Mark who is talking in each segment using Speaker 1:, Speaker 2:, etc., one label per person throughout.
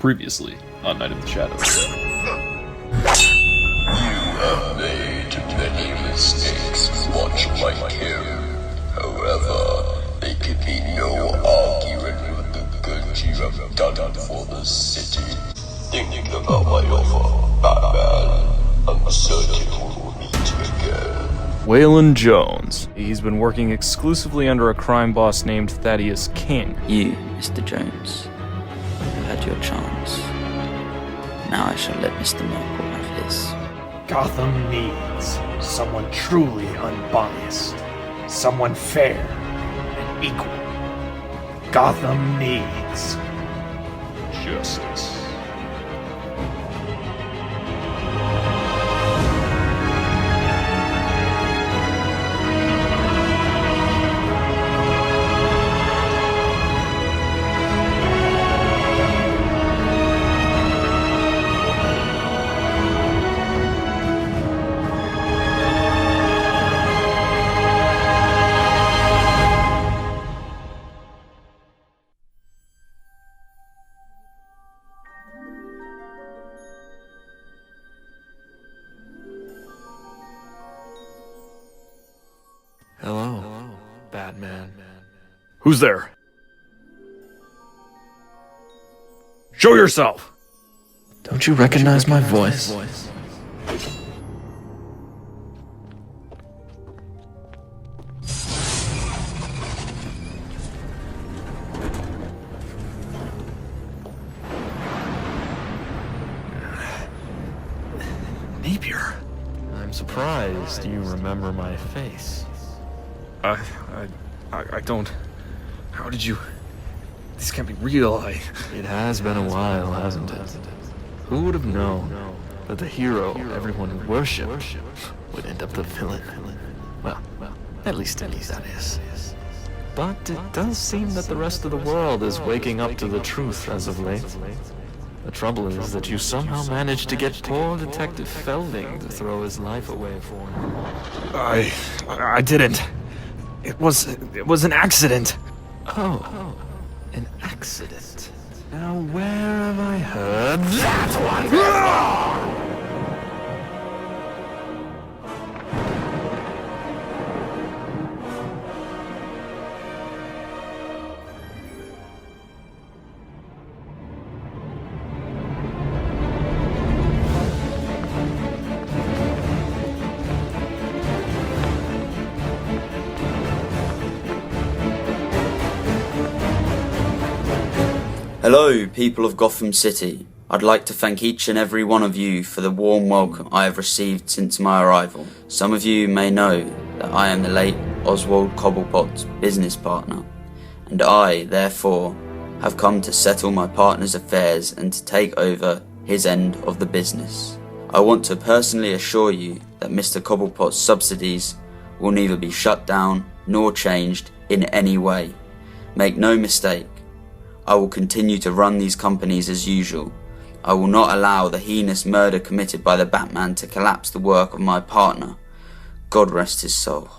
Speaker 1: Previously on Night of the Shadows.
Speaker 2: You have made many mistakes, much like him. However, there can be no arguing with the good you have done for the city. Thinking about my offer, Batman, I'm certain we'll meet again.
Speaker 1: Waylon Jones. He's been working exclusively under a crime boss named Thaddeus King.
Speaker 3: You, Mr. Jones, you had your chance. Now I shall let Mr. Merkel have his.
Speaker 4: Gotham needs someone truly unbiased, someone fair and equal. Gotham needs
Speaker 1: Justice.
Speaker 5: Hello, Batman.
Speaker 1: Who's there? Show yourself!
Speaker 5: Don't you recognize my voice? Napier. I'm surprised you remember my face.
Speaker 1: I don't... How did you... This can't be real,
Speaker 5: It has been a while, hasn't it? Who would have known that the hero everyone worshipped would end up the villain? Well, at least to me, that is. But it does seem that the rest of the world is waking up to the truth as of late. The trouble is that you somehow managed to get poor Detective Felding to throw his life away for you.
Speaker 1: I didn't. It was an accident.
Speaker 5: Oh, an accident. Now where have I heard that one before?
Speaker 3: Hello, people of Gotham City. I'd like to thank each and every one of you for the warm welcome I have received since my arrival. Some of you may know that I am the late Oswald Cobblepot's business partner, and I, therefore, have come to settle my partner's affairs and to take over his end of the business. I want to personally assure you that Mr. Cobblepot's subsidies will neither be shut down nor changed in any way. Make no mistake, I will continue to run these companies as usual. I will not allow the heinous murder committed by the Batman to collapse the work of my partner. God rest his soul.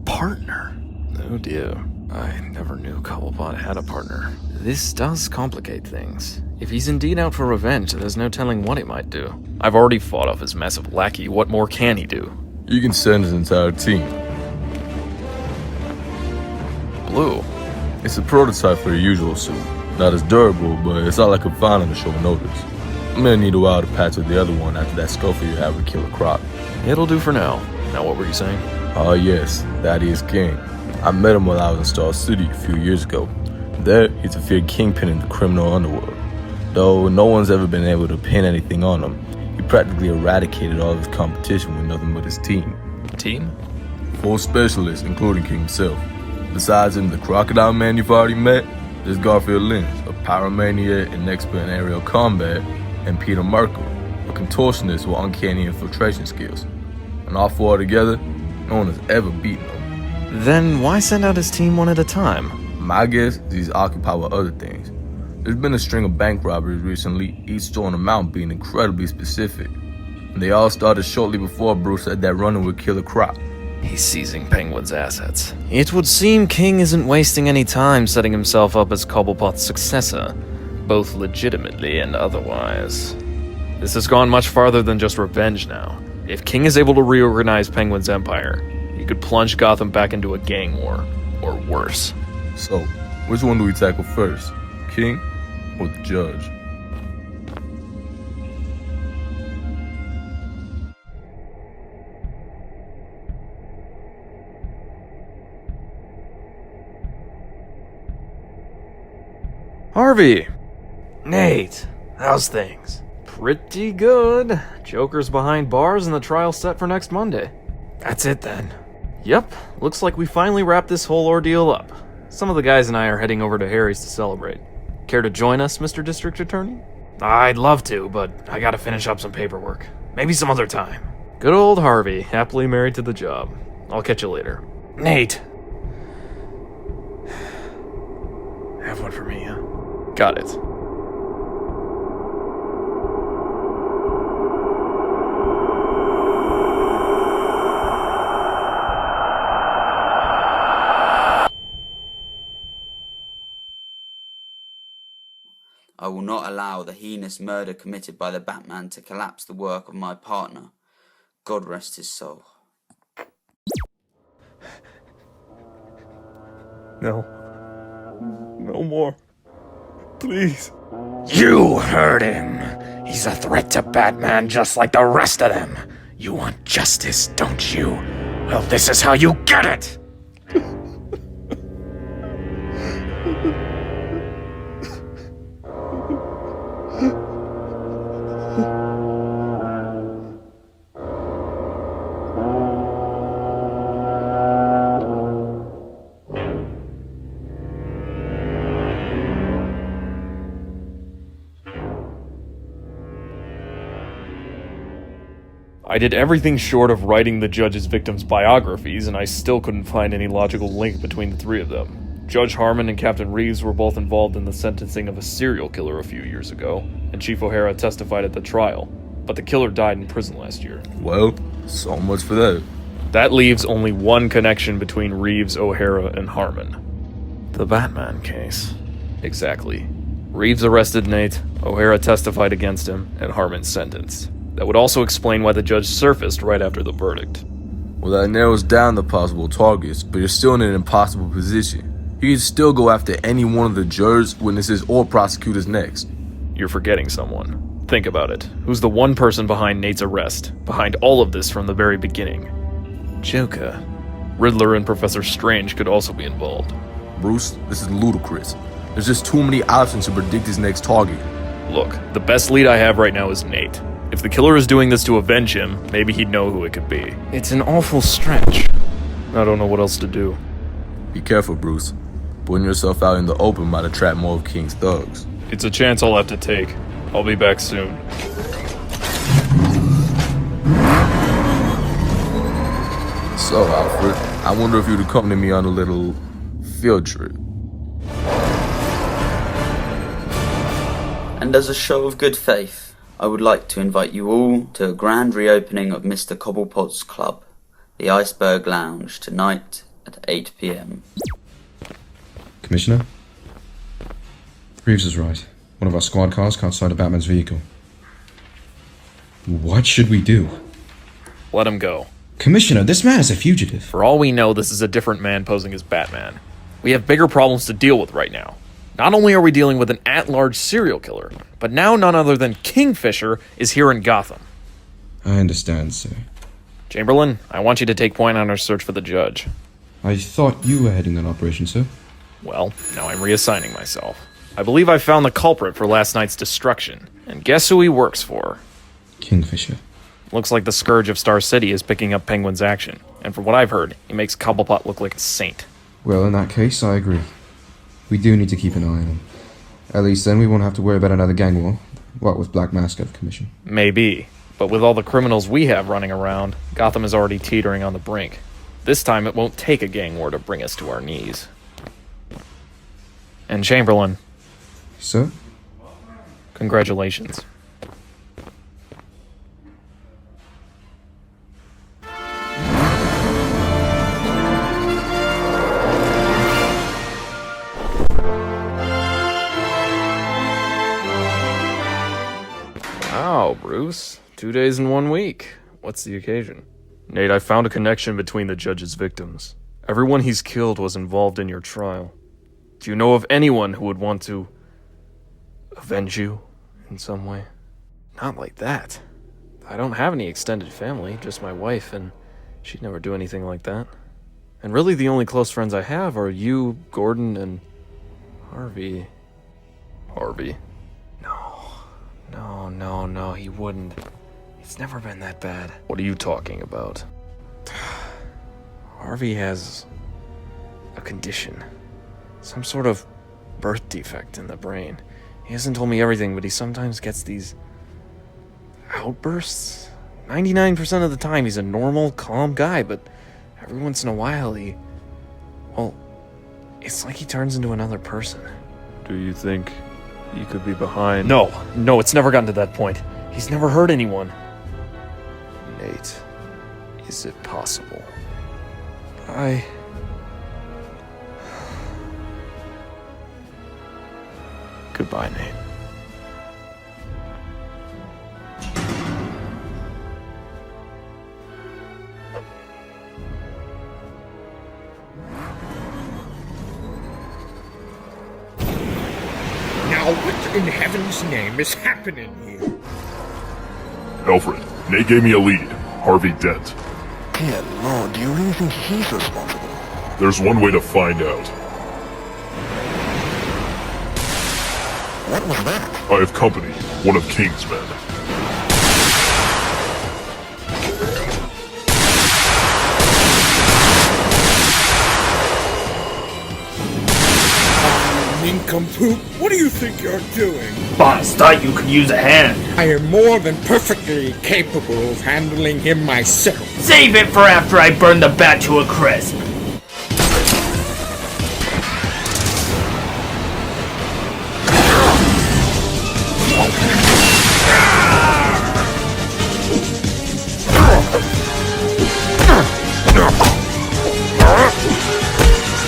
Speaker 5: Partner? Oh dear, I never knew Cobblepot had a partner. This does complicate things. If he's indeed out for revenge, there's no telling what he might do.
Speaker 1: I've already fought off his massive lackey. What more can he do?
Speaker 6: You can send his entire team.
Speaker 1: Blue.
Speaker 6: It's a prototype for the usual suit. Not as durable, but it's all I could find on the short notice. I'm gonna need a while to patch with the other one after that scuffle you had with Killer Croc.
Speaker 1: It'll do for now. Now what were you saying?
Speaker 6: Oh yes, Thaddeus King. I met him while I was in Star City a few years ago. There, he's a feared kingpin in the criminal underworld. Though no one's ever been able to pin anything on him, he practically eradicated all of his competition with nothing but his team.
Speaker 1: Team?
Speaker 6: 4 specialists, including King himself. Besides him, the crocodile man you've already met, there's Garfield Lynch, a pyromaniac and expert in aerial combat, and Peter Merkel, a contortionist with uncanny infiltration skills. And all 4 together, no one has ever beaten them.
Speaker 5: Then why send out his team one at a time?
Speaker 6: My guess is he's occupied with other things. There's been a string of bank robberies recently, each stolen amount being incredibly specific. And they all started shortly before Bruce had that run-in with Killer Croc.
Speaker 5: He's seizing Penguin's assets. It would seem King isn't wasting any time setting himself up as Cobblepot's successor.
Speaker 1: both legitimately and otherwise. This has gone much farther than just revenge now. If King is able to reorganize Penguin's empire, he could plunge Gotham back into a gang war, or worse.
Speaker 6: So, which one do we tackle first? King or the judge?
Speaker 1: Harvey!
Speaker 5: Nate, how's things?
Speaker 1: Pretty good. Joker's behind bars and the trial's set for next Monday.
Speaker 5: That's it then.
Speaker 1: Yep, looks like we finally wrapped this whole ordeal up. Some of the guys and I are heading over to Harry's to celebrate. Care to join us, Mr. District Attorney?
Speaker 5: I'd love to, but I gotta finish up some paperwork. Maybe some other time.
Speaker 1: Good old Harvey, happily married to the job. I'll catch you later.
Speaker 5: Nate! Have one for me, huh?
Speaker 1: Got it.
Speaker 3: I will not allow the heinous murder committed by the Batman to collapse the work of my partner. God rest his soul.
Speaker 1: No. No more. Please.
Speaker 4: You heard him. He's a threat to Batman just like the rest of them. You want justice, don't you? Well, this is how you get it!
Speaker 1: I did everything short of writing the judge's victims' biographies, and I still couldn't find any logical link between the three of them. Judge Harmon and Captain Reeves were both involved in the sentencing of a serial killer a few years ago, and Chief O'Hara testified at the trial, but the killer died in prison last year.
Speaker 6: Well, so much for that.
Speaker 1: That leaves only one connection between Reeves, O'Hara, and Harmon.
Speaker 5: The Batman case.
Speaker 1: Exactly. Reeves arrested Nate, O'Hara testified against him, and Harmon sentenced. That would also explain why the judge surfaced right after the verdict.
Speaker 6: Well, that narrows down the possible targets, but you're still in an impossible position. You can still go after any one of the jurors, witnesses, or prosecutors next.
Speaker 1: You're forgetting someone. Think about it. Who's the one person behind Nate's arrest? Behind all of this from the very beginning?
Speaker 5: Joker.
Speaker 1: Riddler and Professor Strange could also be involved.
Speaker 6: Bruce, this is ludicrous. There's just too many options to predict his next target.
Speaker 1: Look, the best lead I have right now is Nate. If the killer is doing this to avenge him, maybe he'd know who it could be.
Speaker 5: It's an awful stretch.
Speaker 1: I don't know what else to do.
Speaker 6: Be careful, Bruce. Putting yourself out in the open might attract more of King's thugs.
Speaker 1: It's a chance I'll have to take. I'll be back soon.
Speaker 6: So, Alfred, I wonder if you'd accompany me on a little field trip.
Speaker 3: And as a show of good faith, I would like to invite you all to a grand reopening of Mr. Cobblepot's Club, the Iceberg Lounge, tonight at 8 p.m.
Speaker 7: Commissioner? Reeves is right. One of our squad cars caught sight of Batman's vehicle. What should we do?
Speaker 1: Let him go.
Speaker 7: Commissioner, this man is a fugitive.
Speaker 1: For all we know, this is a different man posing as Batman. We have bigger problems to deal with right now. Not only are we dealing with an at-large serial killer, but now none other than Kingfisher is here in Gotham.
Speaker 7: I understand, sir.
Speaker 1: Chamberlain, I want you to take point on our search for the judge.
Speaker 7: I thought you were heading that operation, sir.
Speaker 1: Well, now I'm reassigning myself. I believe I've found the culprit for last night's destruction, and guess who he works for?
Speaker 7: Kingfisher.
Speaker 1: Looks like the Scourge of Star City is picking up Penguin's action, and from what I've heard, he makes Cobblepot look like a saint.
Speaker 7: Well, in that case, I agree. We do need to keep an eye on him. At least then we won't have to worry about another gang war. What with Black Mask out of commission.
Speaker 1: Maybe, but with all the criminals we have running around, Gotham is already teetering on the brink. This time it won't take a gang war to bring us to our knees. And Chamberlain.
Speaker 7: Sir?
Speaker 1: Congratulations. Wow, Bruce. 2 days in 1 week. What's the occasion? Nate, I found a connection between the judge's victims. Everyone he's killed was involved in your trial. Do you know of anyone who would want to avenge you in some way? Not like that. I don't have any extended family, just my wife, and she'd never do anything like that. And really the only close friends I have are you, Gordon, and Harvey. Harvey? No, he wouldn't. It's never been that bad. What are you talking about? Harvey has a condition. Some sort of birth defect in the brain. He hasn't told me everything, but he sometimes gets these outbursts. 99% of the time, he's a normal, calm guy, but every once in a while, it's like he turns into another person. Do you think he could be behind? No, it's never gotten to that point. He's never hurt anyone. Nate, is it possible? Goodbye, Nate.
Speaker 8: Now, what in heaven's name is happening here?
Speaker 9: Alfred, Nate gave me a lead. Harvey Dent.
Speaker 4: Good lord, do you really think he's responsible?
Speaker 9: There's one way to find out.
Speaker 4: What was that?
Speaker 9: I have company, one of King's men.
Speaker 8: Nincompoop, what do you think you're doing?
Speaker 10: Boss, thought you could use a hand.
Speaker 8: I am more than perfectly capable of handling him myself.
Speaker 10: Save it for after I burn the bat to a crisp.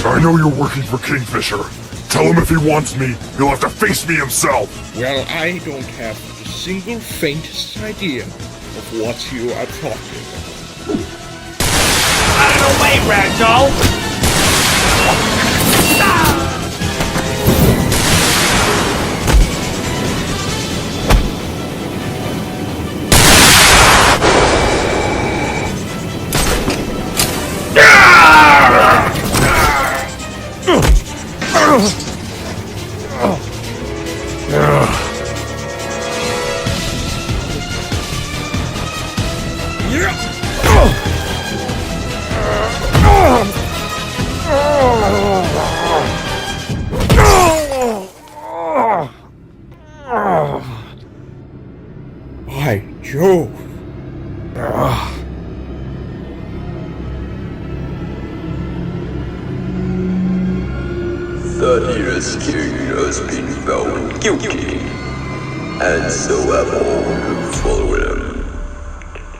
Speaker 9: I know you're working for Kingfisher. Tell him if he wants me, he'll have to face me himself.
Speaker 8: Well, I don't have the single faintest idea of what you are talking about.
Speaker 10: Out of the way, Ragdoll!
Speaker 8: By Jove!
Speaker 2: Thaddeus King has been found guilty, and so have all who follow him.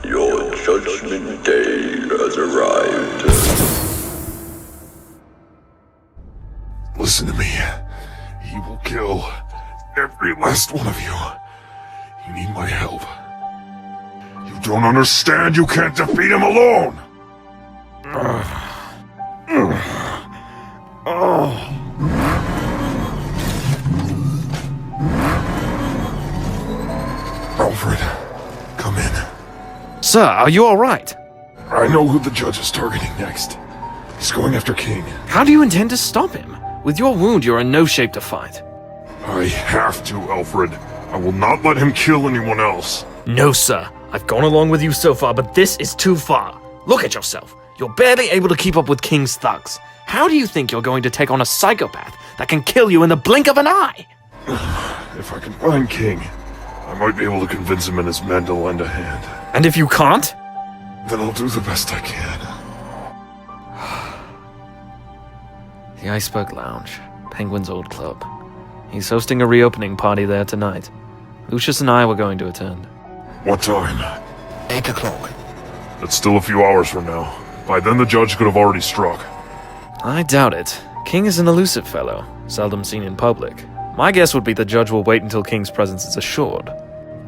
Speaker 2: Your judgment day has arrived.
Speaker 9: Listen to me. He will kill every last one of you. You need my help. You don't understand. You can't defeat him alone. Alfred, come in.
Speaker 1: Sir, are you alright?
Speaker 9: I know who the judge is targeting next. He's going after King.
Speaker 1: How do you intend to stop him? With your wound, you're in no shape to fight.
Speaker 9: I have to, Alfred. I will not let him kill anyone else.
Speaker 1: No, sir. I've gone along with you so far, but this is too far. Look at yourself. You're barely able to keep up with King's thugs. How do you think you're going to take on a psychopath that can kill you in the blink of an eye?
Speaker 9: If I can find King, I might be able to convince him and his men to lend a hand.
Speaker 1: And if you can't?
Speaker 9: Then I'll do the best I can.
Speaker 1: The Iceberg Lounge, Penguin's old club. He's hosting a reopening party there tonight. Lucius and I were going to attend.
Speaker 9: What time?
Speaker 4: 8 o'clock.
Speaker 9: That's still a few hours from now. By then the judge could have already struck.
Speaker 1: I doubt it. King is an elusive fellow, seldom seen in public. My guess would be the judge will wait until King's presence is assured.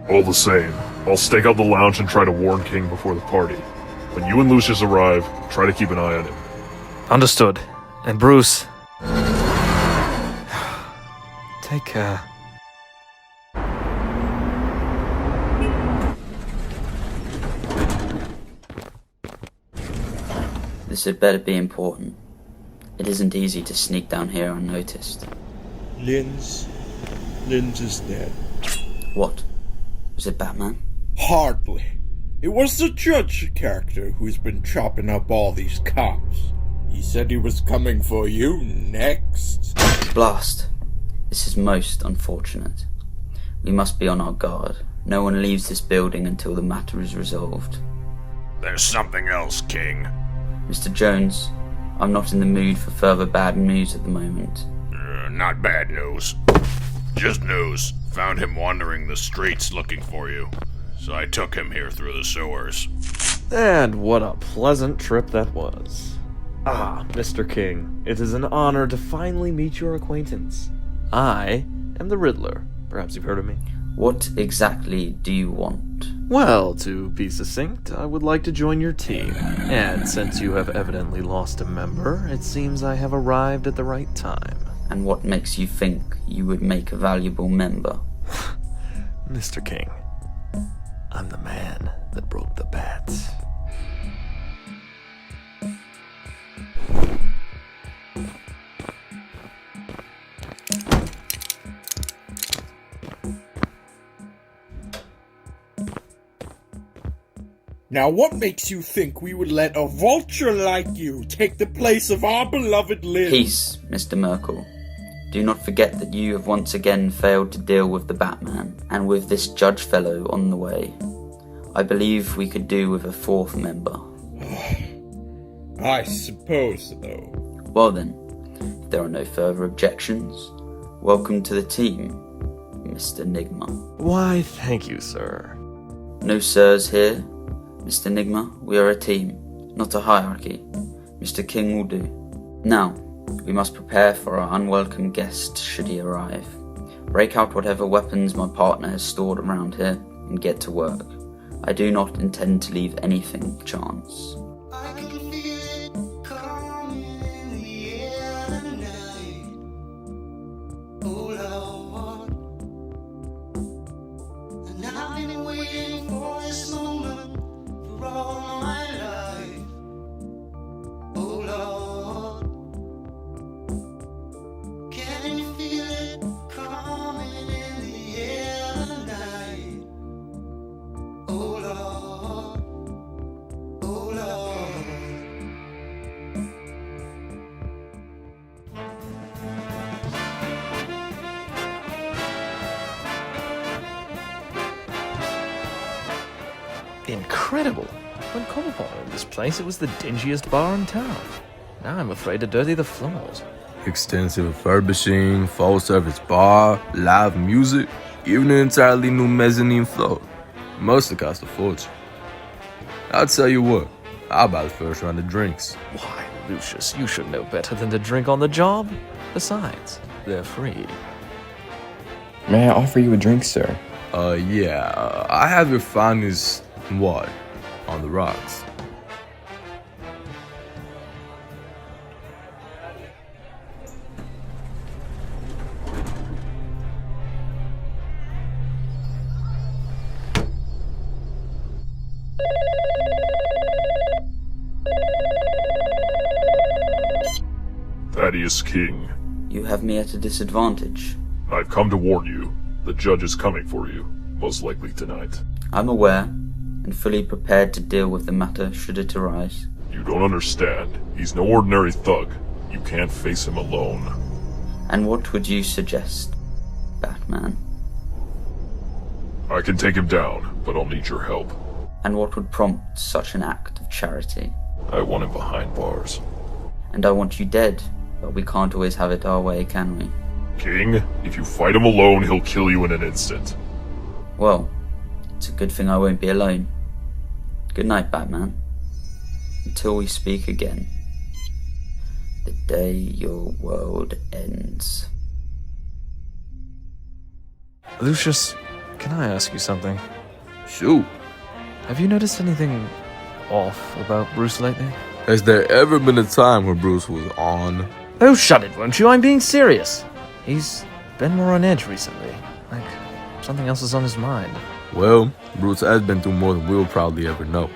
Speaker 9: All the same, I'll stake out the lounge and try to warn King before the party. When you and Lucius arrive, try to keep an eye on him.
Speaker 5: Understood. And Bruce... take care.
Speaker 3: This had better be important. It isn't easy to sneak down here unnoticed.
Speaker 8: Lynn's is dead.
Speaker 3: What? Was it Batman?
Speaker 8: Hardly. It was the judge character who's been chopping up all these cops. He said he was coming for you next.
Speaker 3: Blast. This is most unfortunate. We must be on our guard. No one leaves this building until the matter is resolved.
Speaker 4: There's something else, King.
Speaker 3: Mr. Jones, I'm not in the mood for further bad news at the moment.
Speaker 4: Not bad news. Just news. Found him wandering the streets looking for you. So I took him here through the sewers.
Speaker 1: And what a pleasant trip that was. Ah, Mr. King, it is an honor to finally meet your acquaintance. I am the Riddler. Perhaps you've heard of me?
Speaker 3: What exactly do you want?
Speaker 1: Well, to be succinct, I would like to join your team. And since you have evidently lost a member, it seems I have arrived at the right time.
Speaker 3: And what makes you think you would make a valuable member?
Speaker 5: Mr. King, I'm the man that broke the bat.
Speaker 8: Now what makes you think we would let a vulture like you take the place of our beloved Lynn?
Speaker 3: Peace, Mr. Merkel. Do not forget that you have once again failed to deal with the Batman, and with this judge fellow on the way. I believe we could do with a fourth member.
Speaker 8: I suppose so.
Speaker 3: Well then, if there are no further objections, welcome to the team, Mr. Nigma.
Speaker 1: Why, thank you, sir.
Speaker 3: No sirs here, Mr. Nigma. We are a team, not a hierarchy. Mr. King will do. Now, we must prepare for our unwelcome guest should he arrive. Break out whatever weapons my partner has stored around here and get to work. I do not intend to leave anything to chance.
Speaker 5: Incredible! When Cobblepot owned this place, it was the dingiest bar in town. Now I'm afraid to dirty the floors.
Speaker 6: Extensive refurbishing, full service bar, live music, even an entirely new mezzanine floor. Mostly cost a fortune. I'll tell you what, I'll buy the first round of drinks.
Speaker 5: Why, Lucius, you should know better than to drink on the job. Besides, they're free.
Speaker 11: May I offer you a drink, sir?
Speaker 6: Yeah, I have your finest water on the rocks.
Speaker 9: Thaddeus King.
Speaker 3: You have me at a disadvantage.
Speaker 9: I've come to warn you. The judge is coming for you, most likely tonight.
Speaker 3: I'm aware, and fully prepared to deal with the matter should it arise.
Speaker 9: You don't understand. He's no ordinary thug. You can't face him alone.
Speaker 3: And what would you suggest, Batman?
Speaker 9: I can take him down, but I'll need your help.
Speaker 3: And what would prompt such an act of charity?
Speaker 9: I want him behind bars.
Speaker 3: And I want you dead, but we can't always have it our way, can we?
Speaker 9: King, if you fight him alone, he'll kill you in an instant.
Speaker 3: Well, it's a good thing I won't be alone. Good night, Batman. Until we speak again. The day your world ends.
Speaker 5: Lucius, Can I ask you something?
Speaker 6: Shoot.
Speaker 5: Have you noticed anything off about Bruce lately?
Speaker 6: Has there ever been a time where Bruce was on?
Speaker 5: Oh, shut it, won't you? I'm being serious. He's been more on edge recently. Like, something else is on his mind.
Speaker 6: Well, Bruce has been through more than we'll probably ever know.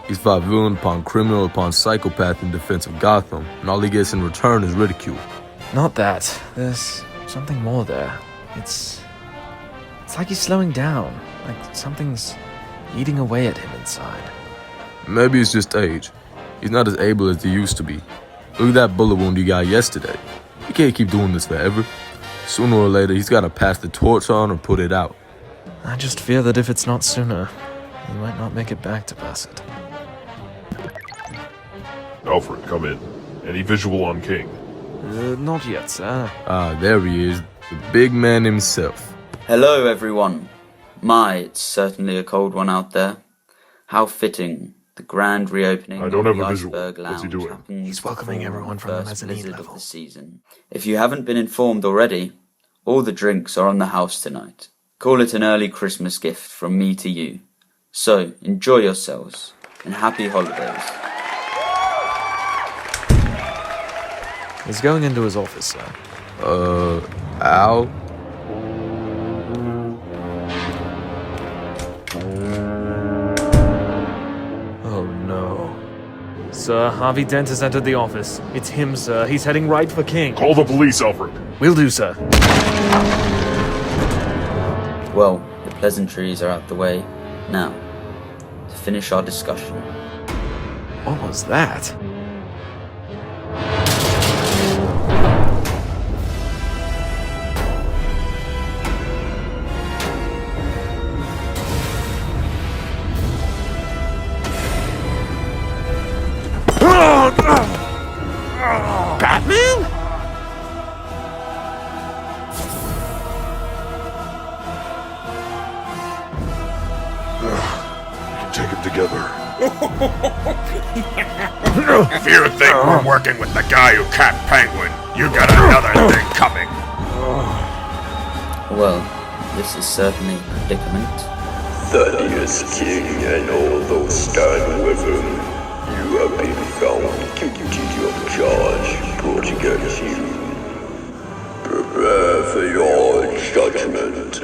Speaker 6: He's fought villain upon criminal upon psychopath in defense of Gotham, and all he gets in return is ridicule.
Speaker 5: Not that. There's something more there. It's like he's slowing down. Like something's eating away at him inside.
Speaker 6: Maybe it's just age. He's not as able as he used to be. Look at that bullet wound he got yesterday. He can't keep doing this forever. Sooner or later, he's got to pass the torch on or put it out.
Speaker 5: I just fear that if it's not sooner, he might not make it back to pass it.
Speaker 9: Alfred, come in. Any visual on King?
Speaker 5: Not yet, sir.
Speaker 6: Ah, there he is. The big man himself.
Speaker 3: Hello, everyone. My, it's certainly a cold one out there. How fitting. The grand reopening
Speaker 9: I don't
Speaker 3: of
Speaker 9: have
Speaker 3: the
Speaker 9: a visual.
Speaker 3: Iceberg
Speaker 9: What's he
Speaker 3: Lounge
Speaker 9: doing?
Speaker 3: happens
Speaker 5: He's welcoming
Speaker 3: before
Speaker 5: everyone from
Speaker 3: the
Speaker 5: the
Speaker 3: first
Speaker 5: mezzanine
Speaker 3: blizzard
Speaker 5: level.
Speaker 3: of the season. If you haven't been informed already, all the drinks are on the house tonight. Call it an early Christmas gift from me to you. So, enjoy yourselves, and happy holidays.
Speaker 5: He's going into his office, sir.
Speaker 6: Al?
Speaker 5: Oh no. Sir, Harvey Dent has entered the office. It's him, sir. He's heading right for King.
Speaker 9: Call the police, Alfred.
Speaker 5: Will do, sir.
Speaker 3: Well, the pleasantries are out the way. Now, to finish our discussion.
Speaker 5: What was that? Batman?
Speaker 9: Take it together.
Speaker 10: If you think we're working with the guy who can't penguin, you got another thing coming.
Speaker 3: Well, this is certainly a predicament.
Speaker 2: Thaddeus King and all those stand with him. You have been found guilty of charge brought against you. Prepare for your judgment.